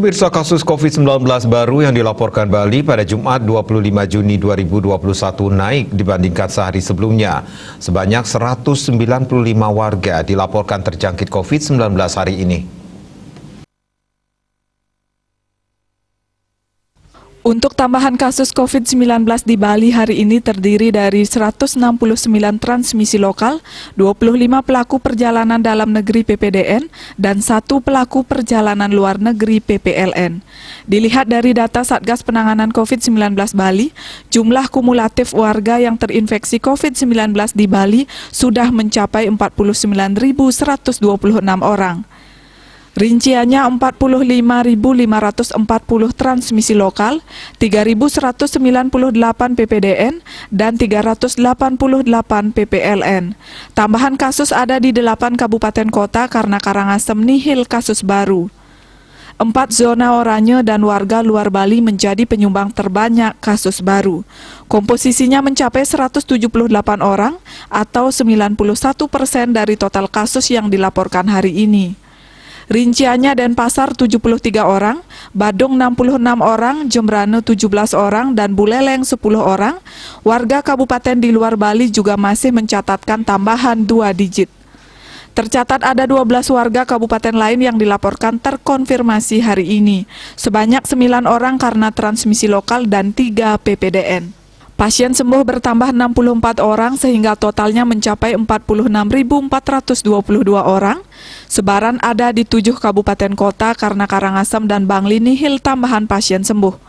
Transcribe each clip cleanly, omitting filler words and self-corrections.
Pemirsa, kasus COVID-19 baru yang dilaporkan Bali pada Jumat 25 Juni 2021 naik dibandingkan sehari sebelumnya. Sebanyak 195 warga dilaporkan terjangkit COVID-19 hari ini. Untuk tambahan kasus COVID-19 di Bali hari ini terdiri dari 169 transmisi lokal, 25 pelaku perjalanan dalam negeri PPDN, dan 1 pelaku perjalanan luar negeri PPLN. Dilihat dari data Satgas Penanganan COVID-19 Bali, jumlah kumulatif warga yang terinfeksi COVID-19 di Bali sudah mencapai 49.126 orang. Rinciannya 45.540 transmisi lokal, 3.198 PPDN, dan 388 PPLN. Tambahan kasus ada di 8 kabupaten kota karena Karangasem nihil kasus baru. 4 zona oranye dan warga luar Bali menjadi penyumbang terbanyak kasus baru. Komposisinya mencapai 178 orang atau 91% dari total kasus yang dilaporkan hari ini. Rinciannya Denpasar 73 orang, Badung 66 orang, Jembrane 17 orang, dan Buleleng 10 orang. Warga kabupaten di luar Bali juga masih mencatatkan tambahan 2 digit. Tercatat ada 12 warga kabupaten lain yang dilaporkan terkonfirmasi hari ini. Sebanyak 9 orang karena transmisi lokal dan 3 PPDN. Pasien sembuh bertambah 64 orang sehingga totalnya mencapai 46.422 orang. Sebaran ada di 7 kabupaten kota karena Karangasem dan Bangli nihil tambahan pasien sembuh.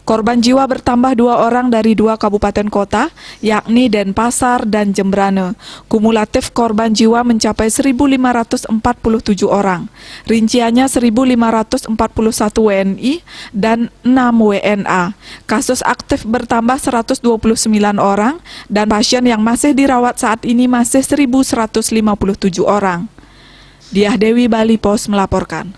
Korban jiwa bertambah 2 orang dari 2 kabupaten kota, yakni Denpasar dan Jembrane. Kumulatif korban jiwa mencapai 1.547 orang. Rinciannya 1.541 WNI dan 6 WNA. Kasus aktif bertambah 129 orang dan pasien yang masih dirawat saat ini masih 1.157 orang. Diah Dewi, Bali Pos melaporkan.